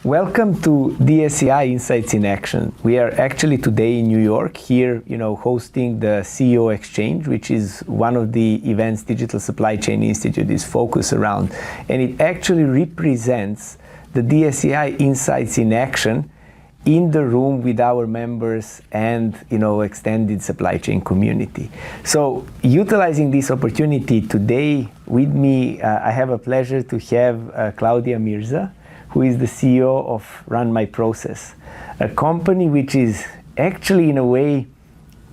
Welcome to DSCI Insights in Action. We are actually today in New York here, hosting the CEO Exchange, which is one of the events Digital Supply Chain Institute is focused around. And it actually represents the DSCI Insights in Action in the room with our members and extended supply chain community. So utilizing this opportunity today with me, I have a pleasure to have Claudia Mirza, who is the CEO of RunMyProcess, a company which is actually in a way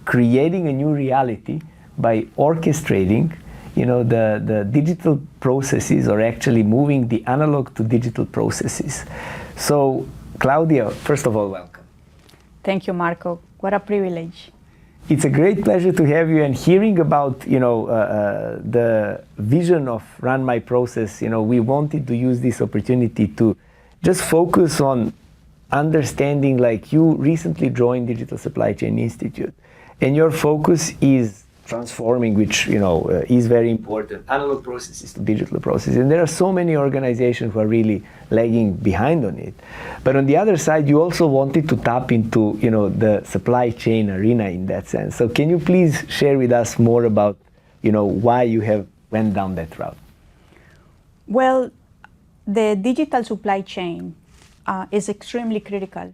creating a new reality by orchestrating the digital processes, or actually moving the analog to digital processes. So Claudia, first of all, welcome. Thank you, Marco. What a privilege. It's a great pleasure to have you, and hearing about the vision of RunMyProcess. We wanted to use this opportunity to just focus on understanding, like, you recently joined Digital Supply Chain Institute, and your focus is transforming, which is very important, analog processes to digital processes. And there are so many organizations who are really lagging behind on it. But on the other side, you also wanted to tap into the supply chain arena in that sense. So can you please share with us more about why you have went down that route? Well, the digital supply chain is extremely critical.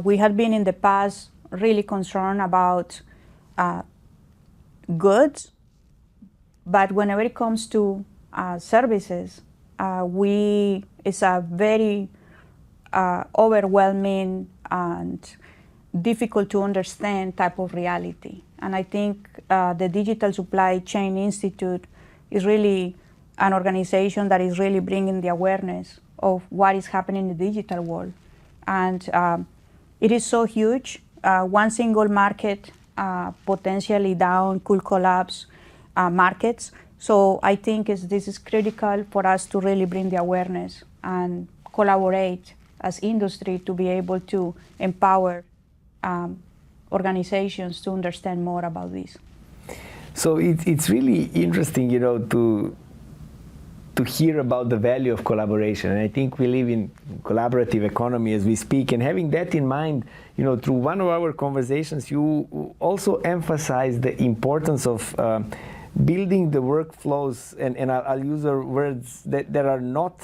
We have been in the past really concerned about goods, but whenever it comes to services, it's a very overwhelming and difficult to understand type of reality. And I think the Digital Supply Chain Institute is really an organization that is really bringing the awareness of what is happening in the digital world. And it is so huge. One single market potentially down could collapse markets. So I think this is critical for us to really bring the awareness and collaborate as industry to be able to empower organizations to understand more about this. So it's really interesting, to hear about the value of collaboration. And I think we live in collaborative economy as we speak. And having that in mind, through one of our conversations, you also emphasize the importance of building the workflows, and I'll use the words that are not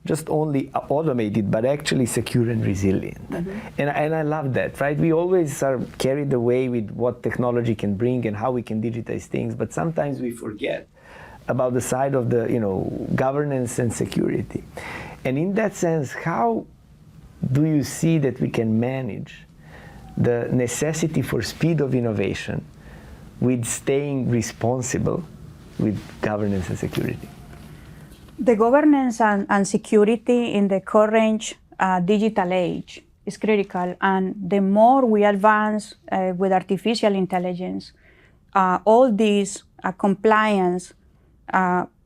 just only automated, but actually secure and resilient. Mm-hmm. And I love that, right? We always are carried away with what technology can bring and how we can digitize things, but sometimes we forget about the side of the governance and security. And in that sense, how do you see that we can manage the necessity for speed of innovation with staying responsible with governance and security? The governance and security in the current digital age is critical, and the more we advance with artificial intelligence, all these compliance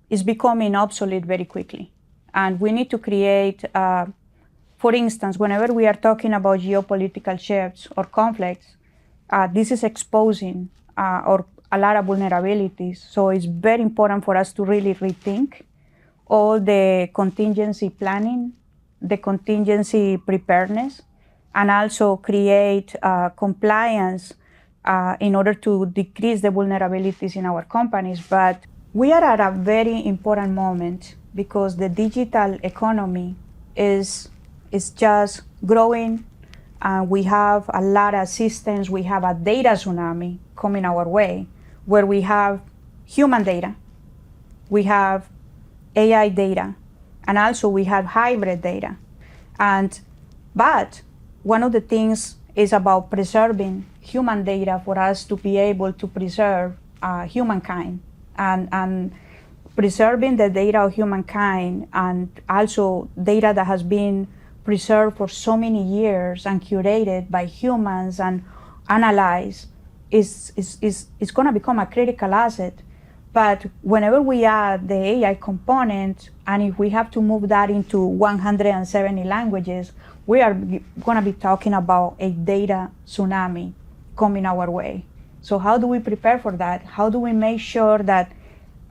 is becoming obsolete very quickly. And we need to create, for instance, whenever we are talking about geopolitical shifts or conflicts, this is exposing or a lot of vulnerabilities. So it's very important for us to really rethink all the contingency planning, the contingency preparedness, and also create compliance in order to decrease the vulnerabilities in our companies. But we are at a very important moment because the digital economy is just growing. We have a lot of systems. We have a data tsunami coming our way, where we have human data, we have AI data, and also we have hybrid data. But one of the things is about preserving human data for us to be able to preserve humankind. And preserving the data of humankind, and also data that has been preserved for so many years and curated by humans and analyzed is going to become a critical asset. But whenever we add the AI component, and if we have to move that into 170 languages, we are going to be talking about a data tsunami coming our way. So how do we prepare for that? How do we make sure that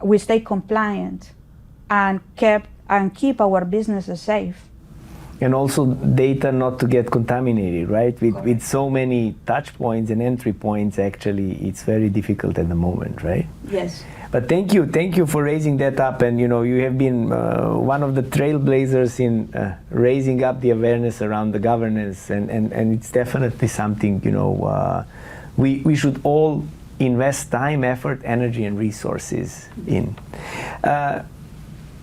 we stay compliant and keep our businesses safe? And also data not to get contaminated, right? With so many touch points and entry points, actually, it's very difficult at the moment, right? Yes. But thank you for raising that up. And you have been one of the trailblazers in raising up the awareness around the governance, and it's definitely something we should all invest time, effort, energy, and resources in.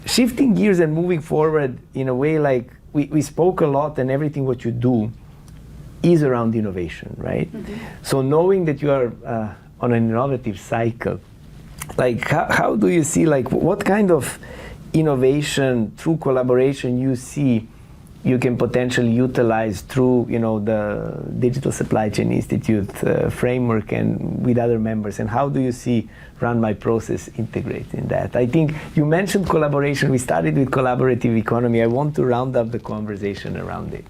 Shifting gears and moving forward in a way, like we spoke a lot, and everything what you do is around innovation, right? Mm-hmm. So knowing that you are on an innovative cycle, like how do you see, like what kind of innovation through collaboration you see you can potentially utilize through the Digital Supply Chain Institute framework and with other members, and how do you see RunMyProcess integrate in that? I think you mentioned collaboration. We started with collaborative economy. I want to round up the conversation around it.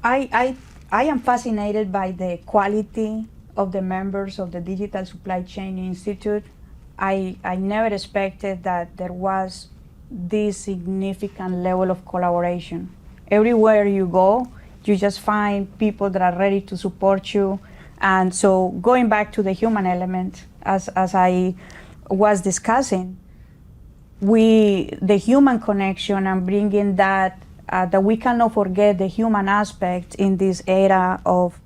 I am fascinated by the quality of the members of the Digital Supply Chain Institute. I never expected that there was this significant level of collaboration. Everywhere you go, you just find people that are ready to support you. And so going back to the human element, as I was discussing, the human connection and bringing that we cannot forget the human aspect in this era of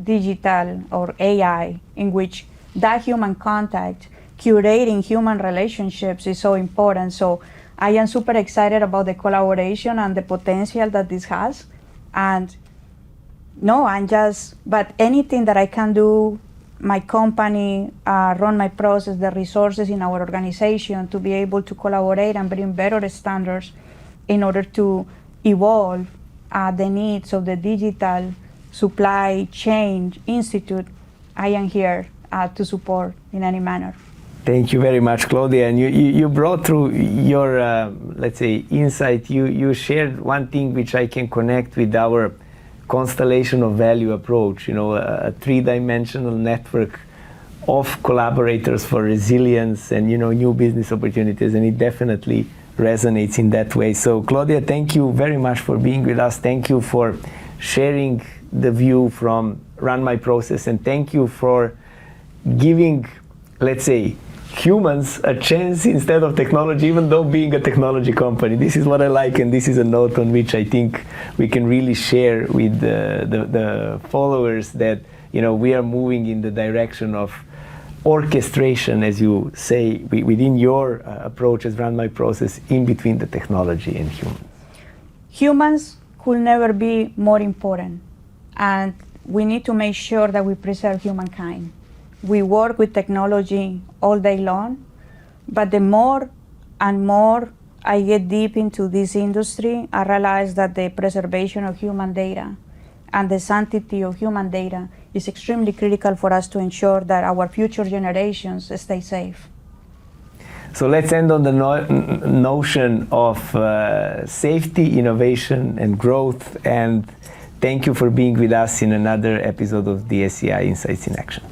digital or AI, in which that human contact, curating human relationships is so important. So I am super excited about the collaboration and the potential that this has. And but anything that I can do, my company, RunMyProcess, the resources in our organization to be able to collaborate and bring better standards in order to evolve the needs of the Digital Supply Chain Institute, I am here to support in any manner. Thank you very much, Claudia. And you brought through your, let's say, insight. You shared one thing which I can connect with our constellation of value approach, a three-dimensional network of collaborators for resilience and, new business opportunities. And it definitely resonates in that way. So, Claudia, thank you very much for being with us. Thank you for sharing the view from RunMyProcess. And thank you for giving, let's say, humans a chance instead of technology, even though being a technology company. This is what I like, and this is a note on which I think we can really share with the followers that we are moving in the direction of orchestration, as you say, within your approach as RunMyProcess, in between the technology and humans. Humans could never be more important, and we need to make sure that we preserve humankind. We work with technology all day long, but the more and more I get deep into this industry, I realize that the preservation of human data and the sanctity of human data is extremely critical for us to ensure that our future generations stay safe. So let's end on the notion of safety, innovation, and growth. And thank you for being with us in another episode of DSCI Insights in Action.